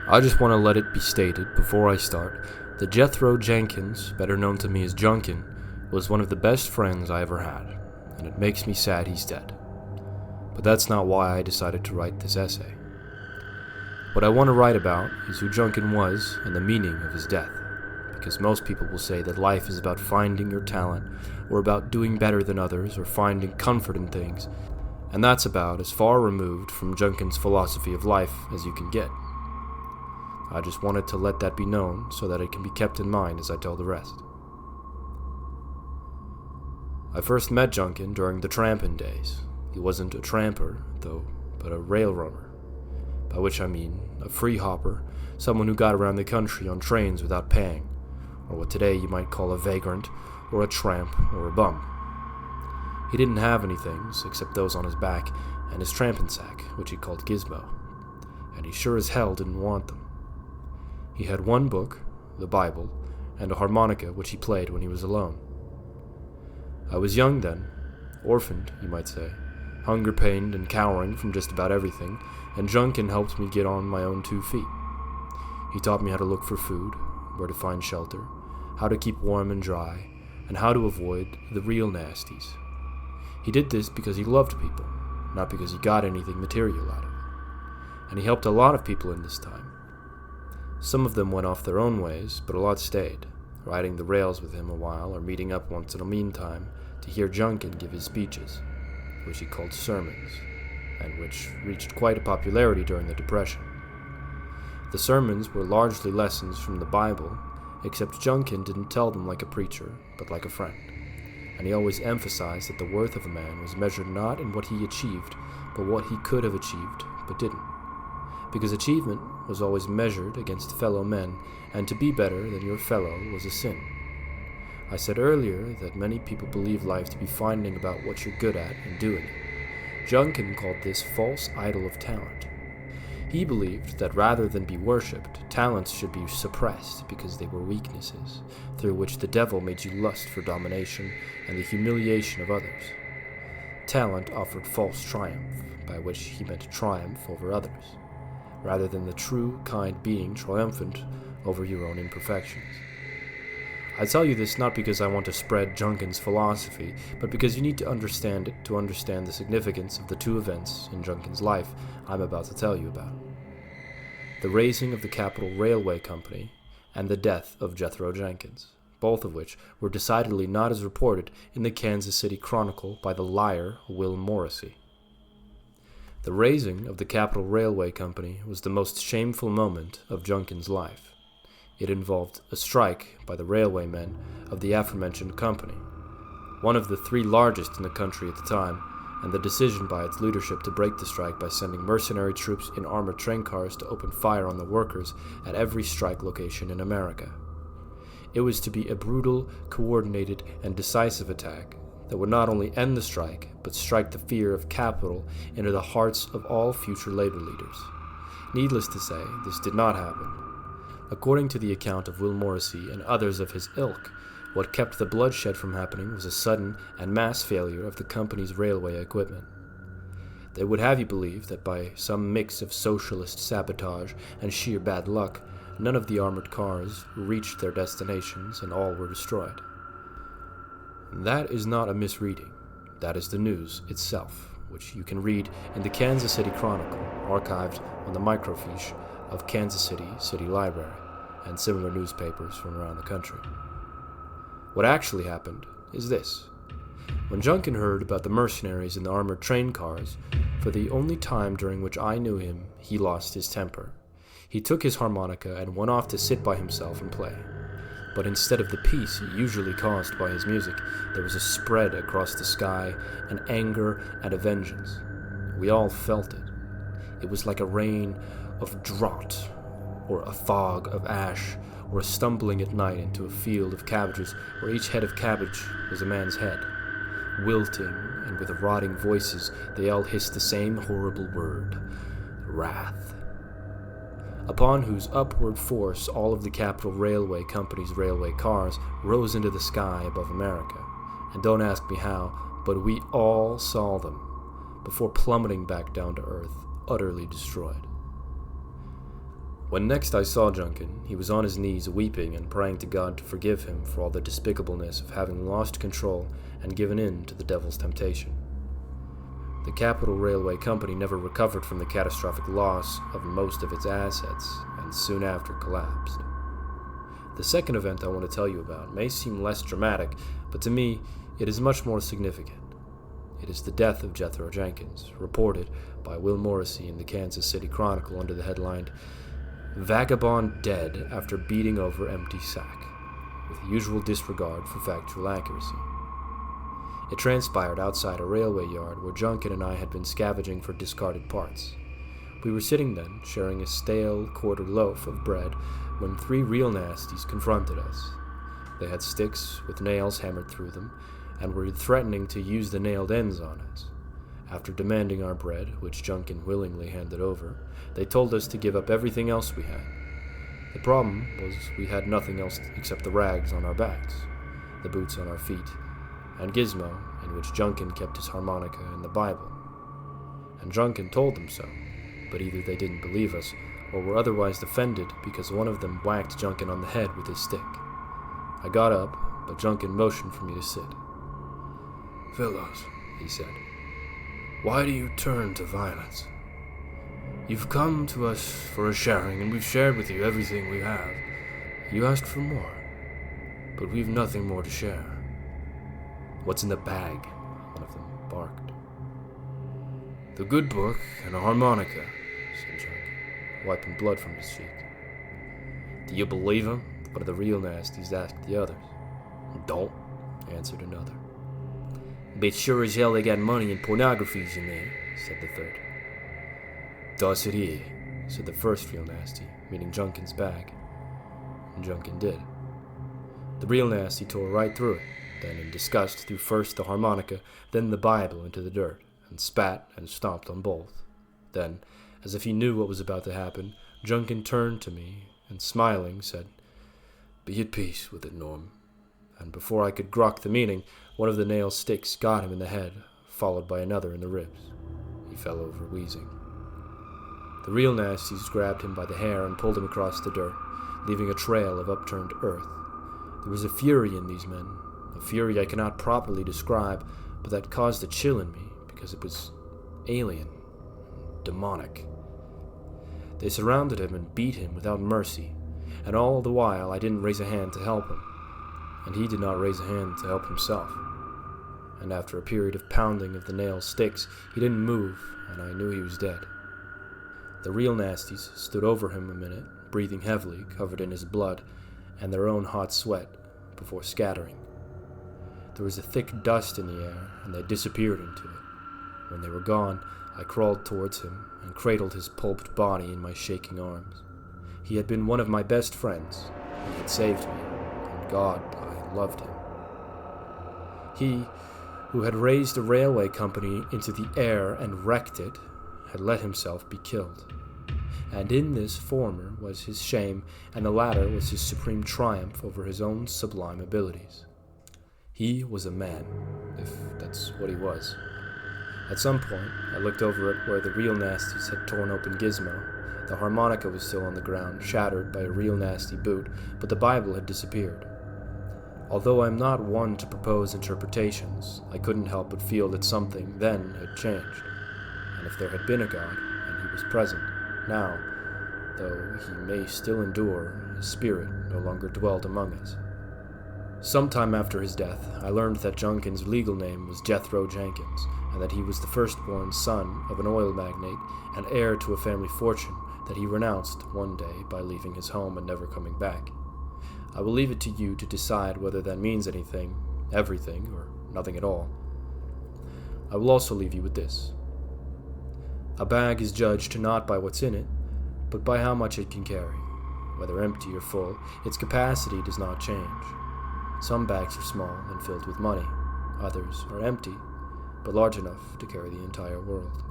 I just want to let it be stated before I start that Jethro Jenkins, better known to me as Junkin, was one of the best friends I ever had, and it makes me sad he's dead. But that's not why I decided to write this essay. What I want to write about is who Junkin was and the meaning of his death, because most people will say that life is about finding your talent, or about doing better than others, or finding comfort in things, and that's about as far removed from Junkin's philosophy of life as you can get. I just wanted to let that be known so that it can be kept in mind as I tell the rest. I first met Junkin during the trampin' days. He wasn't a tramper, though, but a railrunner, by which I mean a free hopper, someone who got around the country on trains without paying, or what today you might call a vagrant, or a tramp, or a bum. He didn't have any things except those on his back and his trampin' sack, which he called Gizmo, and he sure as hell didn't want them. He had one book, the Bible, and a harmonica which he played when he was alone. I was young then, orphaned, you might say, hunger-pained and cowering from just about everything, and Junkin helped me get on my own 2 feet. He taught me how to look for food, where to find shelter, how to keep warm and dry, and how to avoid the real nasties. He did this because he loved people, not because he got anything material out of it. And he helped a lot of people in this time. Some of them went off their own ways, but a lot stayed, riding the rails with him a while or meeting up once in a meantime to hear Junkin give his speeches, which he called sermons, and which reached quite a popularity during the Depression. The sermons were largely lessons from the Bible, except Junkin didn't tell them like a preacher, but like a friend, and he always emphasized that the worth of a man was measured not in what he achieved, but what he could have achieved, but didn't. Because achievement was always measured against fellow men, and to be better than your fellow was a sin. I said earlier that many people believe life to be finding about what you're good at and doing it. Junkin called this false idol of talent. He believed that rather than be worshipped, talents should be suppressed because they were weaknesses, through which the devil made you lust for domination and the humiliation of others. Talent offered false triumph, by which he meant triumph over others, rather than the true, kind being triumphant over your own imperfections. I tell you this not because I want to spread Junkin's philosophy, but because you need to understand it to understand the significance of the 2 events in Junkin's life I'm about to tell you about. The raising of the Capital Railway Company and the death of Jethro Jenkins, both of which were decidedly not as reported in the Kansas City Chronicle by the liar Will Morrissey. The raising of the Capital Railway Company was the most shameful moment of Junkin's life. It involved a strike by the railwaymen of the aforementioned company, one of the 3 largest in the country at the time, and the decision by its leadership to break the strike by sending mercenary troops in armored train cars to open fire on the workers at every strike location in America. It was to be a brutal, coordinated, and decisive attack that would not only end the strike, but strike the fear of capital into the hearts of all future labor leaders. Needless to say, this did not happen. According to the account of Will Morrissey and others of his ilk, what kept the bloodshed from happening was a sudden and mass failure of the company's railway equipment. They would have you believe that by some mix of socialist sabotage and sheer bad luck, none of the armored cars reached their destinations and all were destroyed. That is not a misreading. That is the news itself, which you can read in the Kansas City Chronicle, archived on the microfiche of Kansas City City Library, and similar newspapers from around the country. What actually happened is this. When Junkin heard about the mercenaries in the armored train cars, for the only time during which I knew him, he lost his temper. He took his harmonica and went off to sit by himself and play. But instead of the peace usually caused by his music, there was a spread across the sky, an anger and a vengeance. We all felt it. It was like a rain of drought, or a fog of ash, or a stumbling at night into a field of cabbages where each head of cabbage was a man's head. Wilting and with rotting voices, they all hissed the same horrible word, wrath, upon whose upward force all of the Capital Railway Company's railway cars rose into the sky above America. And don't ask me how, but we all saw them, before plummeting back down to earth, utterly destroyed. When next I saw Junkin, he was on his knees weeping and praying to God to forgive him for all the despicableness of having lost control and given in to the devil's temptation. The Capital Railway Company never recovered from the catastrophic loss of most of its assets and soon after collapsed. The second event I want to tell you about may seem less dramatic, but to me, it is much more significant. It is the death of Jethro Jenkins, reported by Will Morrissey in the Kansas City Chronicle under the headline, "Vagabond Dead After Beating Over Empty Sack," with usual disregard for factual accuracy. It transpired outside a railway yard where Junkin and I had been scavenging for discarded parts. We were sitting then, sharing a stale quarter loaf of bread, when 3 real nasties confronted us. They had sticks with nails hammered through them, and were threatening to use the nailed ends on us. After demanding our bread, which Junkin willingly handed over, they told us to give up everything else we had. The problem was we had nothing else except the rags on our backs, the boots on our feet, and Gizmo, in which Junkin kept his harmonica and the Bible. And Junkin told them so, but either they didn't believe us, or were otherwise offended because one of them whacked Junkin on the head with his stick. I got up, but Junkin motioned for me to sit. "Fellows," he said, "why do you turn to violence? You've come to us for a sharing, and we've shared with you everything we have. You asked for more, but we've nothing more to share." "What's in the bag?" one of them barked. "The good book and a harmonica," said Junkin, wiping blood from his cheek. "Do you believe him?" one of the real nasties asked the others. "Don't," answered another. "But sure as hell they got money and pornographies in there," said the third. "Does it here," said the first real nasty, meaning Junkin's bag. And Junkin did. The real nasty tore right through it, then in disgust threw first the harmonica, then the Bible into the dirt, and spat and stomped on both. Then, as if he knew what was about to happen, Junkin turned to me and, smiling, said, "Be at peace with it, Norm." And before I could grok the meaning, one of the nail sticks got him in the head, followed by another in the ribs. He fell over wheezing. The real nasties grabbed him by the hair and pulled him across the dirt, leaving a trail of upturned earth. There was a fury in these men, a fury I cannot properly describe, but that caused a chill in me, because it was alien, demonic. They surrounded him and beat him without mercy, and all the while I didn't raise a hand to help him, and he did not raise a hand to help himself. And after a period of pounding of the nail sticks, he didn't move, and I knew he was dead. The real nasties stood over him a minute, breathing heavily, covered in his blood, and their own hot sweat, before scattering. There was a thick dust in the air, and they disappeared into it. When they were gone, I crawled towards him and cradled his pulped body in my shaking arms. He had been one of my best friends. He had saved me, and God, I loved him. He, who had raised a railway company into the air and wrecked it, had let himself be killed. And in this former was his shame, and the latter was his supreme triumph over his own sublime abilities. He was a man, if that's what he was. At some point, I looked over at where the real nasties had torn open Gizmo. The harmonica was still on the ground, shattered by a real nasty boot, but the Bible had disappeared. Although I am not one to propose interpretations, I couldn't help but feel that something then had changed. And if there had been a God, and he was present, now, though he may still endure, his spirit no longer dwelled among us. Sometime after his death, I learned that Junkin's legal name was Jethro Jenkins, and that he was the firstborn son of an oil magnate and heir to a family fortune that he renounced one day by leaving his home and never coming back. I will leave it to you to decide whether that means anything, everything, or nothing at all. I will also leave you with this. A bag is judged not by what's in it, but by how much it can carry. Whether empty or full, its capacity does not change. Some bags are small and filled with money. Others are empty, but large enough to carry the entire world.